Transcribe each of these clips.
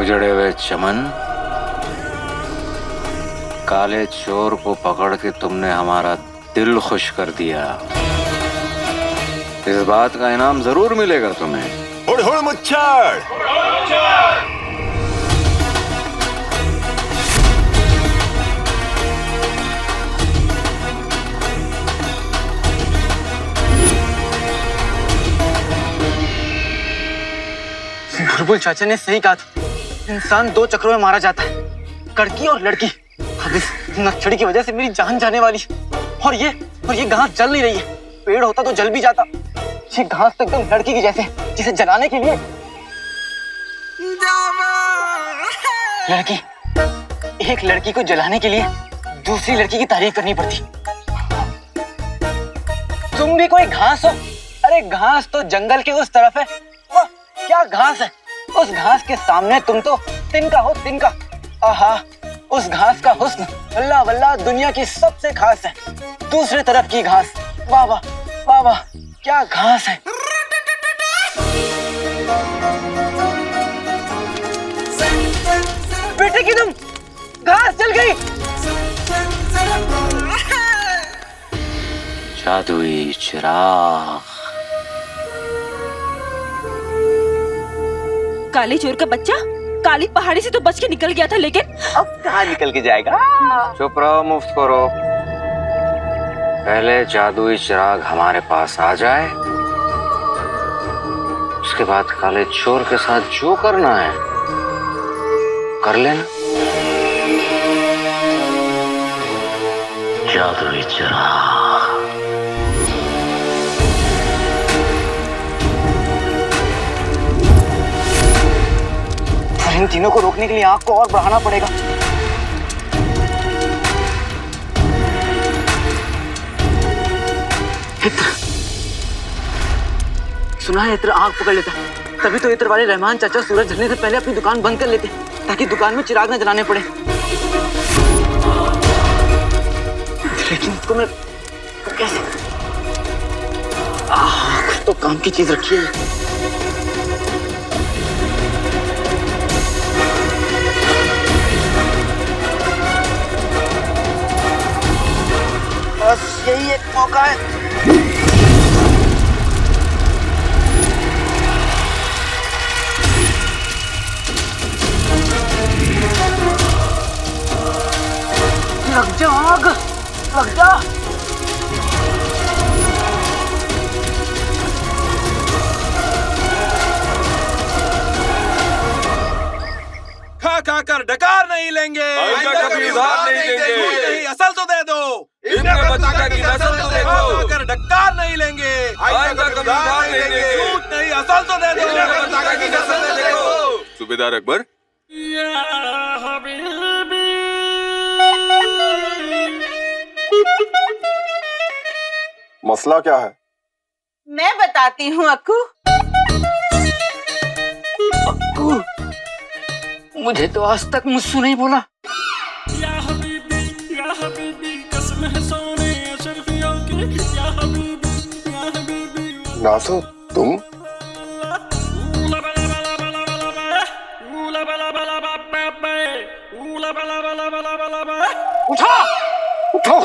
उजड़े हुए चमन, काले चोर को पकड़ के तुमने हमारा दिल खुश कर दिया। इस बात का इनाम जरूर मिलेगा तुम्हें। हुड़ हुड़ मुच्छर। बुलबुल चाचा ने सही कहा था, इंसान दो चक्रों में मारा जाता है, कड़की और लड़की। अब इस नक्सड़ी की वजह से मेरी जान जाने वाली। और ये घास जल नहीं रही है। पेड़ होता तो जल भी जाता। ये घास तो एकदम लड़की की जैसे, जिसे जलाने के लिए लड़की, एक लड़की को जलाने के लिए दूसरी लड़की की तारीफ करनी पड़ती। तुम भी कोई घास हो? अरे घास तो जंगल के उस तरफ है। वाह क्या घास है! उस घास के सामने तुम तो तिनका हो, तिनका। आहा, उस घास का हुस्न वल्ला वल्ला दुनिया की सबसे खास है। दूसरे तरफ की घास, वाह वाह वाह वाह, क्या घास है! बेटे की तुम, घास जल गई। जादुई चिराग। काले चोर का बच्चा काली पहाड़ी से तो बच के निकल गया था, लेकिन अब कहाँ निकल के जाएगा? चुप रहो, मुफ्त करो। पहले जादुई चिराग हमारे पास आ जाए, उसके बाद काले चोर के साथ जो करना है कर लेना। जादुई चिराग। इन तीनों को रोकने के लिए आग को और बढ़ाना पड़ेगा। इत्र, सुना है इत्र आग पकड़ लेता। तभी तो इत्र वाले रहमान चाचा सूरज ढलने से पहले अपनी दुकान बंद कर लेते, ताकि दुकान में चिराग न जलाने पड़े। लेकिन इसको मैं कैसे? कुछ तो काम की चीज रखी है। बस यही एक मौका है। लग जा आग, लग जा। खा कर डकार नहीं लेंगे, आइंदा कभी उधार नहीं देंगे। नहीं असल तो दे दो, इनके पताका की नस्ल तो देखो। खा कर डकार नहीं लेंगे, आइंदा कभी उधार नहीं देंगे। झूठ नहीं असल तो दे दो, इनके पताका की नस्ल तो देखो। सूबेदार अकबर। मसला क्या है? मैं बताती हूँ अक्कू। अक्कू, मुझे तो आज तक मुझसे नहीं बोला। नासो तुम? उठा, उठो।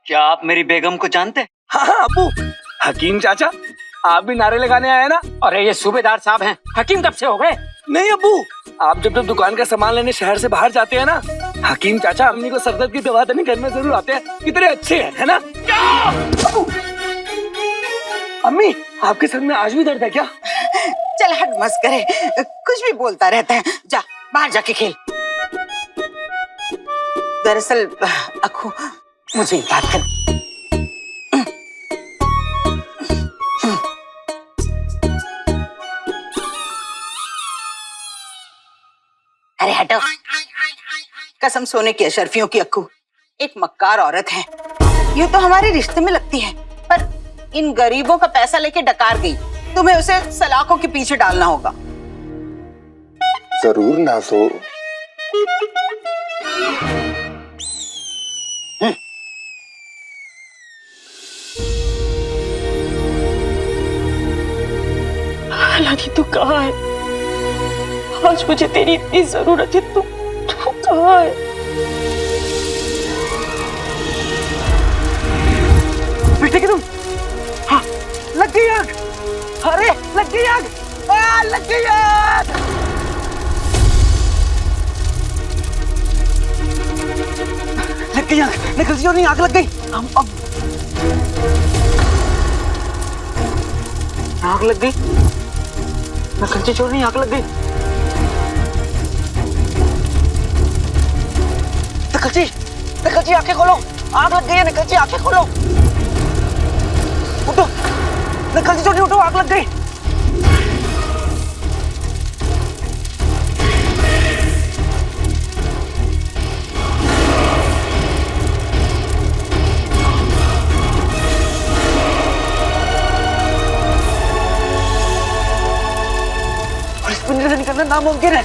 क्या आप मेरी बेगम को जानते? हाँ हाँ अब्बू, हकीम चाचा आप भी नारे लगाने आए ना? अरे ये सूबेदार साहब हैं, हकीम कब से हो गए? नहीं अब्बू, आप जब दुकान का सामान लेने शहर से बाहर जाते हैं ना, हकीम चाचा अम्मी को सरदर्द की दवा देने घर में जरूर आते हैं। कितने अच्छे हैं, है ना? अब्बू, अम्मी आपके सर में आज भी दर्द है क्या? चल हट मत करे, कुछ भी बोलता रहता है। जा बाहर जाके खेल। दरअसल अक्कू, मुझे याद कर। अरे हटो। कसम सोने की अशरफियों की अक्कू एक मक्कार औरत है। यूं तो हमारे रिश्ते में लगती है, पर इन गरीबों का पैसा लेके डकार गई। तुम्हें उसे सलाखों के पीछे डालना होगा। जरूर नासो। हालांकि तू कहाँ है? आज मुझे तेरी इतनी जरूरत है, तू कहाँ है? बेटे की तुम, हाँ, लग गई आग। अरे लग गई आग, लग गई आग। लग गई आग, निकल जाओ, नहीं आग लग गई। अब आग लग गई, नकलची चोर नहीं, आग लग गई। नकलची, नकलची आंखें खोलो, आग लग गई है। नकलची आंखें खोलो, उठो। नकलची चोर नहीं, उठो, आग लग गई। और इस पिंजरे से निकलना नामुमकिन है।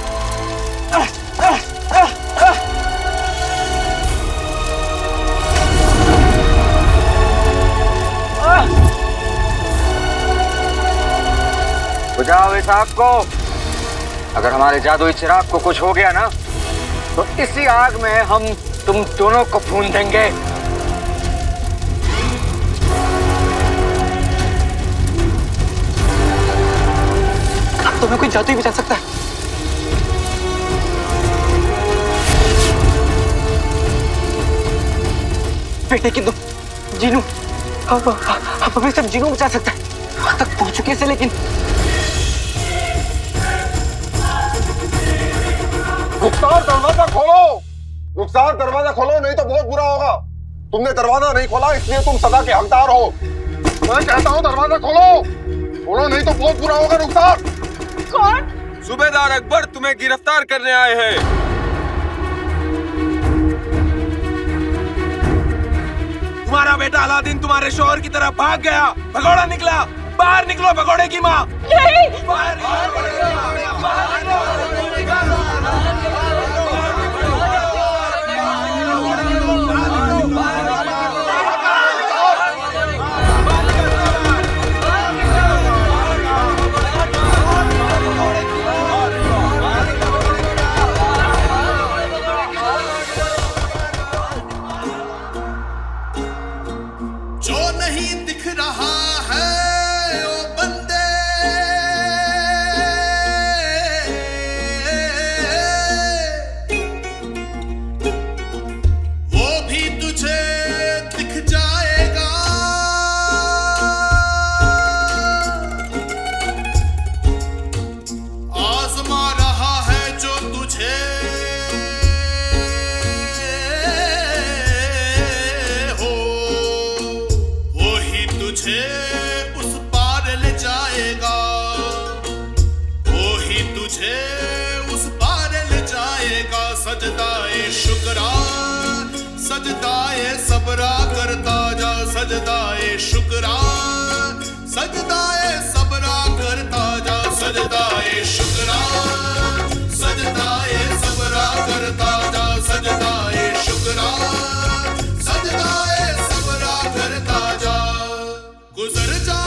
बुझाओ इस आग को। अगर हमारे जादुई चिराग को कुछ हो गया ना, तो इसी आग में हम तुम दोनों को भून देंगे। अब तुम्हें कोई जादू ही बचा सकता है। बेटे की तुम, जीनू, अब हमें सिर्फ जीनू बचा सकता है। वहां तक पहुंच चुके से, लेकिन रुखसार दरवाजा खोलो, रुखसार दरवाजा खोलो, नहीं तो बहुत बुरा होगा। तुमने दरवाजा नहीं खोला, इसलिए तुम सदा के हकदार हो। मैं कहता हूँ दरवाजा खोलो, खोलो, नहीं तो बहुत बुरा होगा। रुखसार। कौन? सूबेदार अकबर तुम्हें गिरफ्तार करने आए हैं। तुम्हारा बेटा अलादीन तुम्हारे शोहर की तरफ भाग गया, भगोड़ा निकला। बाहर निकलो भगोड़े की माँ। नहीं। बाहर जो नहीं दिख रहा है ओ बंदे, वो भी तुझे दिख जाएगा। आजमा रहा है जो तुझे तुझे उस पार ले जाएगा, वो ही तुझे उस पार ले जाएगा। सजदाए शुक्रा, सजदाए सबरा करता जा। सजदाए शुक्रा, सजदाए सबरा करता जा। सजदाए शुक्रा, सजदाए सबरा करता जा। सजदाए शुक्रा, सजदाए सबरा करता जा। गुजर जा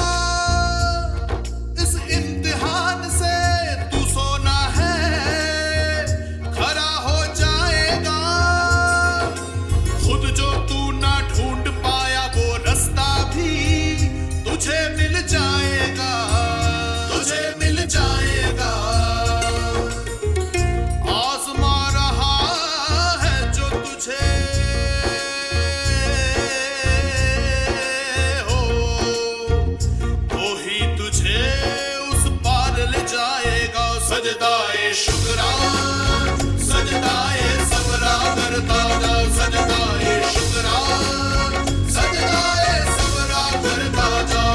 इस इम्तिहान से, तू सोना है खरा हो जाएगा। खुद जो तू ना ढूंढ पाया वो रास्ता भी तुझे मिल जाएगा, तुझे मिल जाएगा। आजमा रहा है जो तुझे सजदाए शुक्रा, सजदाए सबरा करता जा। सजदाए शुक्रा, सजदाए सबरा करता जा।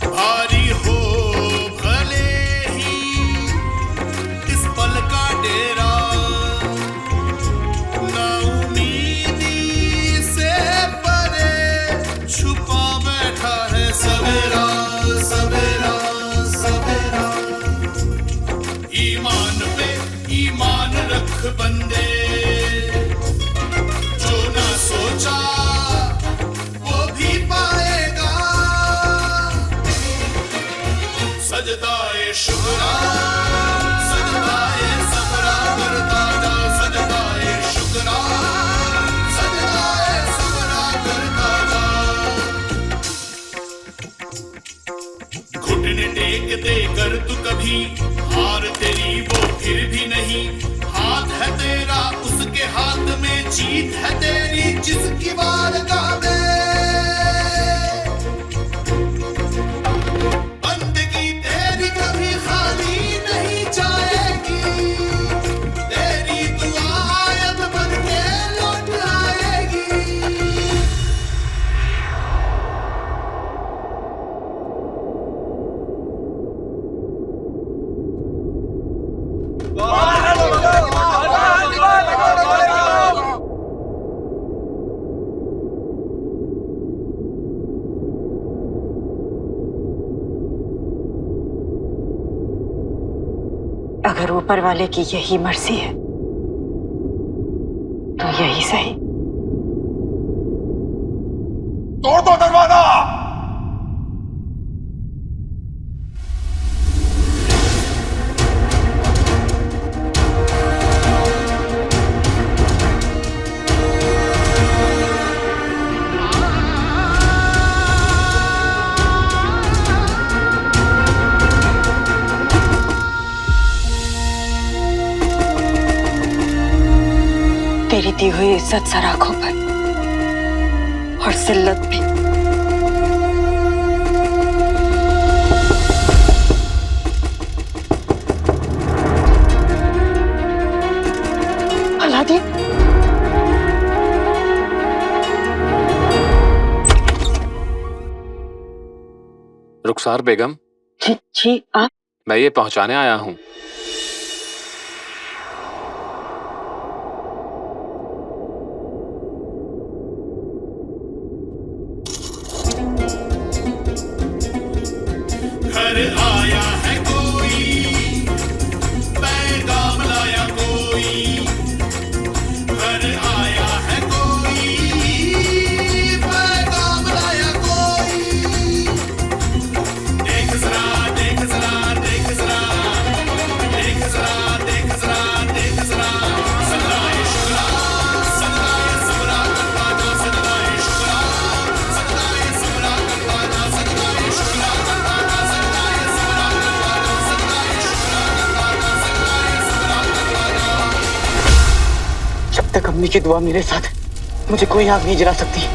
भारी हो भले ही इस पल का डेरा, ना तू कभी, हार तेरी वो फिर भी नहीं। हाथ है तेरा उसके हाथ में, जीत है तेरी जिसकी बारगाह में। बंदगी तेरी कभी खाली नहीं जाएगी, तेरी दुआ आयत बन के लौट आएगी। अगर ऊपर वाले की यही मर्जी है तो यही सही। तोड़ दो दरवाजा। तेरी दी हुई इज्जत सराखों पर और जिल्लत भी। अलादीन, रुखसार बेगम, जी आप? मैं ये पहुंचाने आया हूँ। घर आया है कोई, पैगाम लाया कोई। घर आया है कोई, पैगाम लाया कोई। देख जरा, देख जरा, देख जरा, देख जरा, देख जरा, देख जरा। सजदाए शुक्रा, सजदाए सबरा करवाना, सजदाए शुक्रा, सजदाए सबरा करवाना, सजदाए शुक्रा करवाना, सजदाए सबरा करवाना, सजदाए शुक्रा करवाना, सजदाए सबरा करवाना। जब तक अम्मी की दुआ मेरे साथ है, मुझे कोई आग नहीं जला सकती।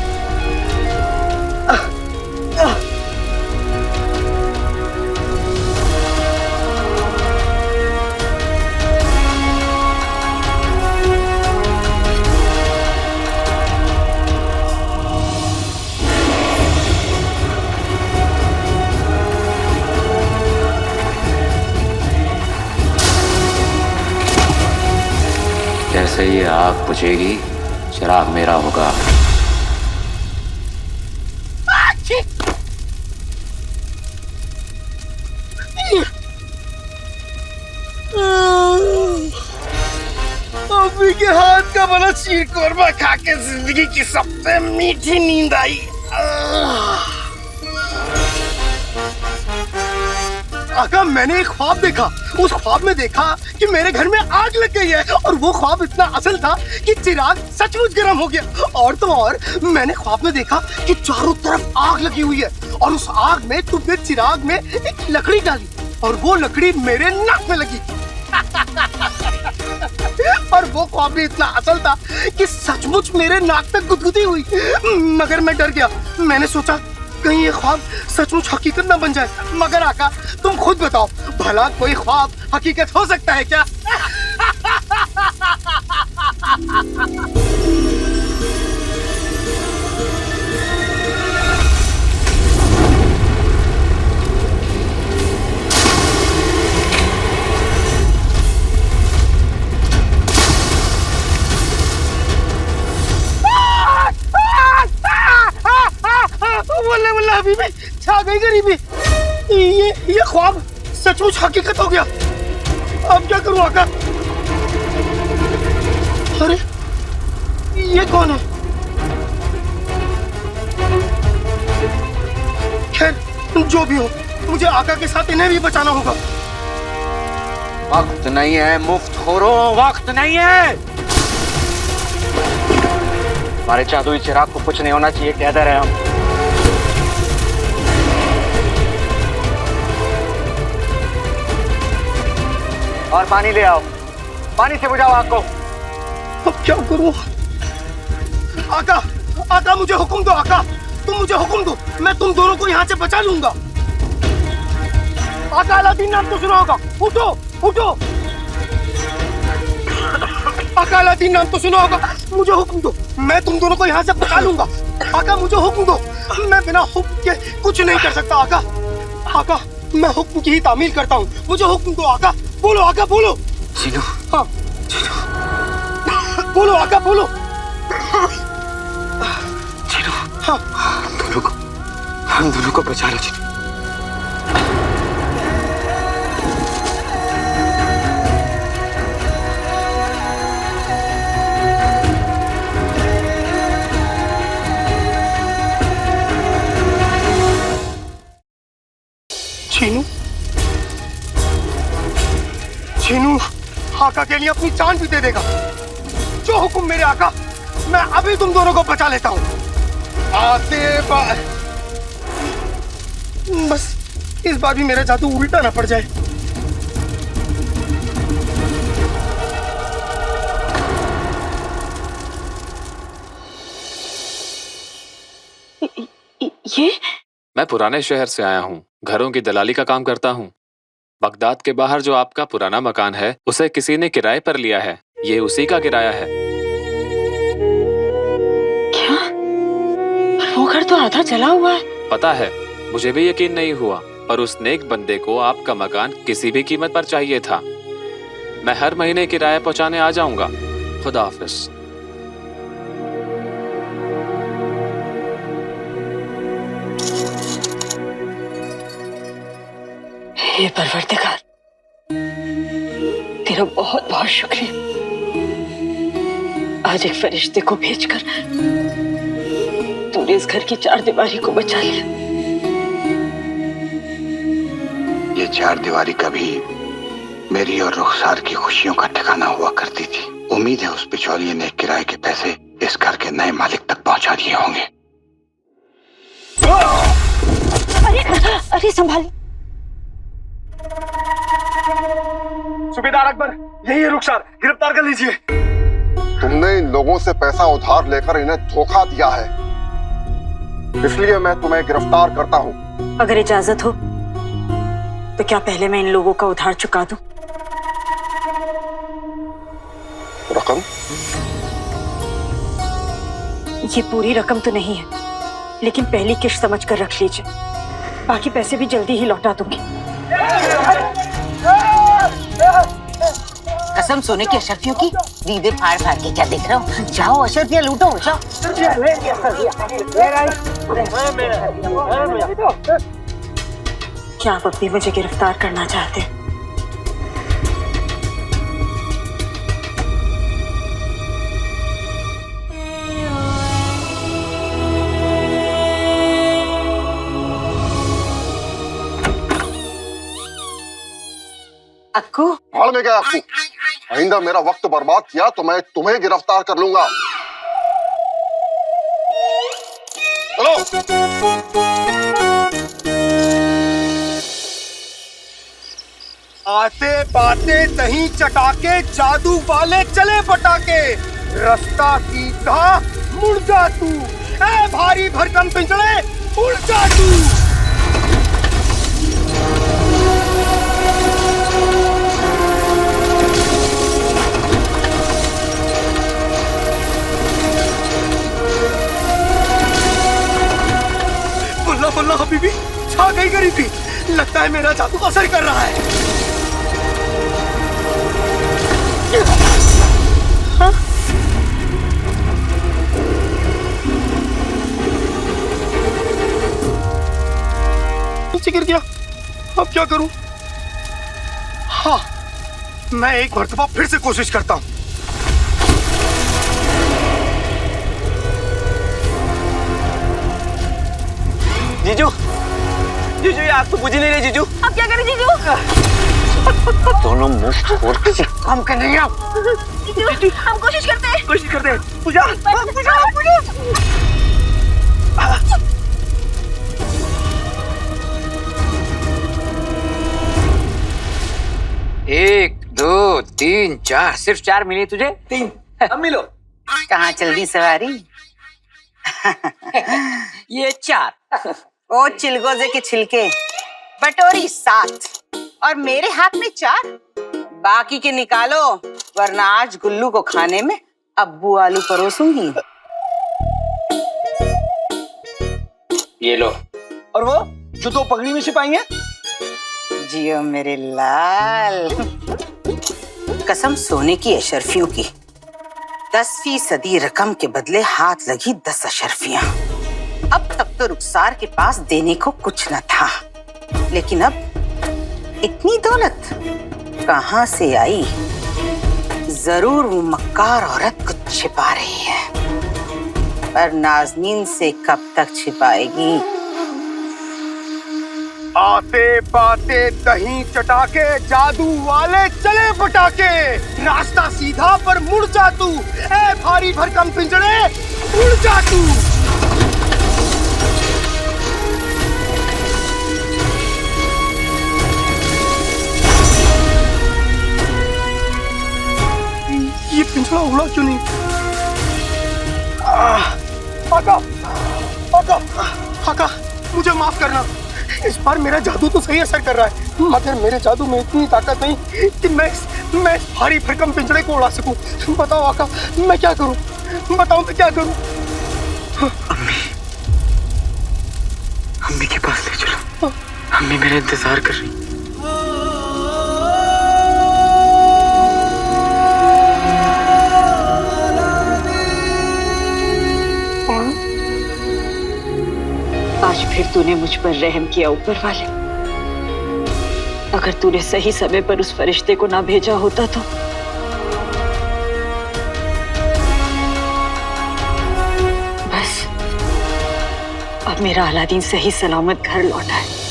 जैसे ये आग बुझेगी, चिराग मेरा होगा। अम्मी के हाथ का बना शीर कोरमा खा के जिंदगी की सबसे मीठी नींद आई। आका, मैंने एक ख्वाब देखा। उस ख्वाब में देखा कि मेरे घर में आग लग गई है, और वो ख्वाब इतना असल था कि चिराग सचमुच गर्म हो गया। और तो और मैंने ख्वाब में देखा कि चारों तरफ आग लगी हुई है, और उस आग में तुमने चिराग में एक लकड़ी डाली, और वो लकड़ी मेरे नाक में लगी। और वो ख्वाब भी इतना असल था कि सचमुच मेरे नाक तक गुदगुदी हुई। मगर मैं डर गया। मैंने सोचा कहीं ये ख्वाब सचमुच हकीकत ना बन जाए। मगर आका, तुम खुद बताओ, भला कोई ख्वाब हकीकत हो सकता है क्या? बल्ले बल्ले हबीबी, छा गई गरीबी। ये ख्वाब सचमुच हकीकत हो गया। अब क्या करूं आका? अरे ये कौन है? खैर जो भी हो, मुझे आका के साथ इन्हें भी बचाना होगा। वक्त नहीं है मुफ्तखोरों, वक्त नहीं है। हमारे जादुई चिराग को कुछ नहीं होना चाहिए, कह दे रहे हम। और पानी ले आओ, पानी से बुझाओ आग को। अब क्या करूं? आका, आका मुझे हुक्म दो आका, तुम मुझे हुक्म दो, मैं तुम दोनों को यहाँ से बचा लूंगा। आका अलादीन नाम तो सुना होगा, उठो उठो। आका अलादीन नाम तो सुना होगा, मुझे हुक्म दो, मैं तुम दोनों को यहाँ से बचा लूंगा। आका मुझे हुक्म दो, मैं बिना हुक्म के कुछ नहीं कर सकता आका। आका मैं हुक्म की ही तामील करता हूँ, मुझे हुक्म दो आका। बोलो आका बोलो। जीनू, हाँ बोलो आका बोलो। जीनू, हाँ हम दोनों को बचा लो जीनू। छीनू, छीनू आका के लिए अपनी जान भी दे देगा। जो हुक्म मेरे आका, मैं अभी तुम दोनों को बचा लेता हूँ। बस इस बार भी मेरा जादू उल्टा ना पड़ जाए। ये मैं पुराने शहर से आया हूँ, घरों की दलाली का काम करता हूँ। बगदाद के बाहर जो आपका पुराना मकान है, उसे किसी ने किराए पर लिया है। ये उसी का किराया है। क्या? पर वो घर तो आधा जला हुआ है। पता है, मुझे भी यकीन नहीं हुआ, पर उस नेक बंदे को आपका मकान किसी भी कीमत पर चाहिए था। मैं हर महीने किराया पहुंचाने आ जाऊंगा। खुदा हाफिज। हे परवरदिगार, तेरा बहुत बहुत शुक्रिया। आज एक फरिश्ते को भेजकर तूने इस घर की चार दीवारी को बचा लिया। ये चार दीवारी कभी मेरी और रुखसार की खुशियों का ठिकाना हुआ करती थी। उम्मीद है उस बिचौलिए ने किराए के पैसे इस घर के नए मालिक तक पहुंचा दिए होंगे। अरे अरे संभाल। सूबेदार अकबर, यही है रुखसार, गिरफ्तार कर लीजिए। तुमने इन लोगों से पैसा उधार लेकर इन्हें धोखा दिया है, इसलिए मैं तुम्हें गिरफ्तार करता हूँ। अगर इजाजत हो तो क्या पहले मैं इन लोगों का उधार चुका दूं? रकम? ये पूरी रकम तो नहीं है, लेकिन पहली किश्त समझ कर रख लीजिए। बाकी पैसे भी जल्दी ही लौटा दूंगी। कसम सोने की अशरफियों की, दीदे फाड़ फाड़ के क्या देख रहे हो? जाओ अशरफियाँ लूटो, जाओ। क्या आप अब भी मुझे गिरफ्तार करना चाहते हैं? अक्कू, भाड़ में गया अक्कू। आइंदा मेरा वक्त बर्बाद किया तो मैं तुम्हें गिरफ्तार कर लूंगा। चलो। आते बाते दही चटाके, जादू वाले चले पटाके। रास्ता सीधा मुड़ जा तू, ऐ भारी भरकम पिंजड़े उड़ जा तू। बल्ला बल्ला हबीबी, छा गई गरीबी। लगता है मेरा जादू असर कर रहा है। हाँ? नीचे गिर गया, अब क्या करूं? हाँ, मैं एक मर्तबा फिर से कोशिश करता हूं। जीजू, जीजू ये आग तो बुझ नहीं रही जीजू। अब क्या करें जीजू? दोनों मुफ्त और किसी काम के नहीं आप। जीजू, हम कोशिश करते हैं। कोशिश करते हैं। पूजा, एक, दो, 3 4 सिर्फ 4 मिली तुझे? 3 अब मिलो। कहाँ चल दी सवारी? ये 4। ओ चिलगोजे के छिलके, बटोरी 7 और मेरे हाथ में 4। बाकी के निकालो, वरना आज गुल्लू को खाने में अब्बू आलू परोसूंगी। ये लो। और वो जो 2 पगड़ी में छिपाएंगे? जियो मेरे लाल। कसम सोने की अशर्फियों की, 10% रकम के बदले हाथ लगी 10 अशर्फियां। अब तक तो रुखसार के पास देने को कुछ न था, लेकिन अब इतनी दौलत कहां से आई? जरूर वो मक्कार औरत कुछ छिपा रही है, पर नाज़नीन से कब तक छिपाएगी? आते पाते दही चटाके, जादू वाले चले पटाके, रास्ता सीधा पर मुड़ जा तू, ए भारी भरकम पिंजड़े उड़ जा तू। ये पिंजड़ा उड़ा क्यों नहीं? आका, आका, आका, मुझे माफ करना। इस बार मेरा जादू तो सही असर कर रहा है, मगर मेरे जादू में इतनी ताकत नहीं कि मैं इस भारी भरकम पिंजड़े को उड़ा सकूं। बताओ आका, मैं क्या करूं? बताओ मैं क्या करूं? अम्मी के पास ले चलो। अम्मी मेरा इंतजार कर रही। आज फिर तूने मुझ पर रहम किया ऊपर वाले। अगर तूने सही समय पर उस फरिश्ते को ना भेजा होता तो बस अब मेरा अलादीन सही सलामत घर लौटा है।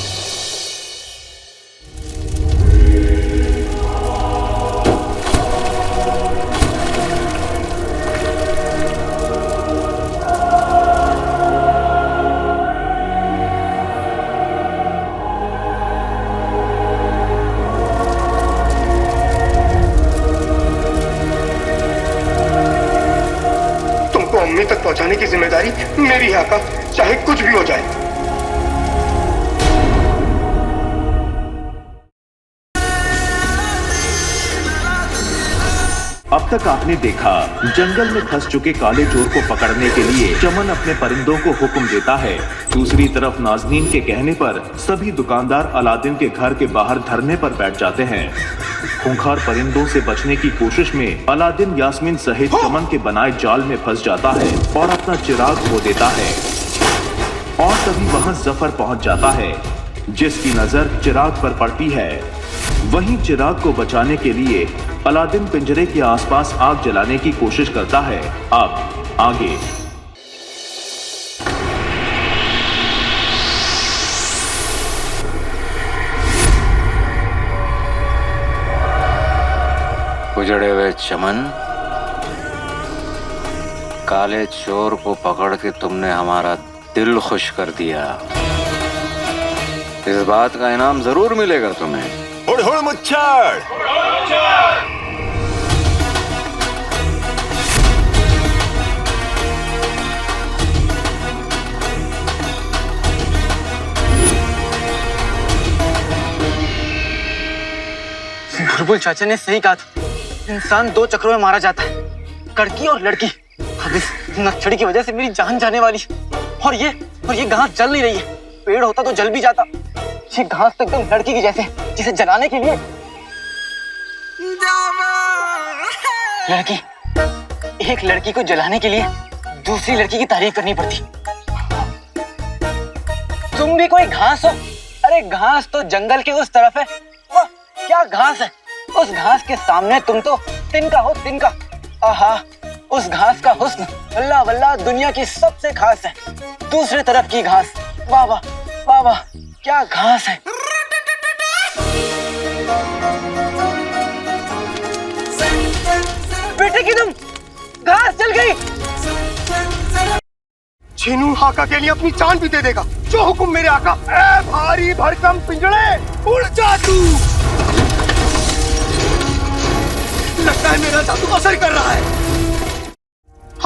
अम्मी तक पहुंचाने की जिम्मेदारी मेरी है आका, चाहे कुछ भी हो जाए। अब तक आपने देखा, जंगल में फंस चुके काले चोर को पकड़ने के लिए चमन अपने परिंदों को हुक्म देता है। दूसरी तरफ नाज़नीन के कहने पर सभी दुकानदार अलादीन के घर के बाहर धरने पर बैठ जाते हैं। खूंखार परिंदों से बचने की कोशिश में अलादीन यास्मीन सहित चमन के बनाए जाल में फंस जाता है और अपना चिराग खो देता है। और तभी वहां जफर पहुंच जाता है, जिसकी नजर चिराग पर पड़ती है। वहीं चिराग को बचाने के लिए अलादीन पिंजरे के आसपास आग जलाने की कोशिश करता है। अब आगे उजड़े हुए चमन, काले चोर को पकड़ के तुमने हमारा दिल खुश कर दिया। इस बात का इनाम जरूर मिलेगा तुम्हें। हुड़ हुड़ मुच्छड़। बुलबुल चाचा ने सही कहा था, इंसान 2 चक्रों में मारा जाता है, कड़की और लड़की। अब इस नक्सड़ी की वजह से मेरी जान जाने वाली है। और ये घास जल नहीं रही है। पेड़ होता तो जल भी जाता। ये घास तो एकदम लड़की की जैसे, जिसे जलाने के लिए एक लड़की को जलाने के लिए दूसरी लड़की की तारीफ करनी पड़ती। तुम भी कोई घास हो? अरे घास तो जंगल के उस तरफ है। वाह क्या घास है! उस घास के सामने तुम तो तिनका हो, तिनका। आहा, उस घास का हुस्न वल्ला वल्ला दुनिया की सबसे खास है। दूसरी तरफ की घास, वाह वाह वाह वाह, क्या घास है! बेटे की तुम, घास जल गई। छीनू आका के लिए अपनी जान भी दे देगा, जो हुक्म मेरे आका। ए भारी भरकम पिंजड़े उड़ जा तू। लगता है मेरा जादू असर कर रहा है।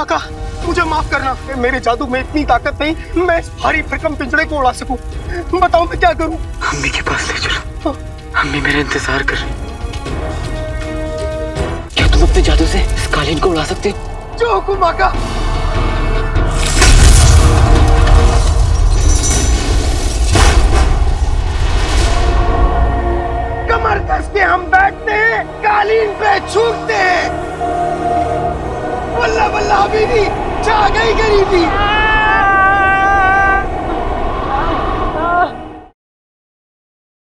आका, मुझे माफ करना, मेरे जादू में इतनी ताकत नहीं मैं इस भारी भरकम पिंजरे को उड़ा सकूं। बताओ मैं क्या करूं? अम्मी के पास ले चलो, अम्मी मेरा इंतजार कर रही। क्या तुम अपने जादू से इस कालीन को उड़ा सकते हो? जो हुकुम आका। कमर कस के हम बैठते हैं, कालीन पे छूटते हैं। वल्ला वल्ला हबीबी, छा गई गरीबी।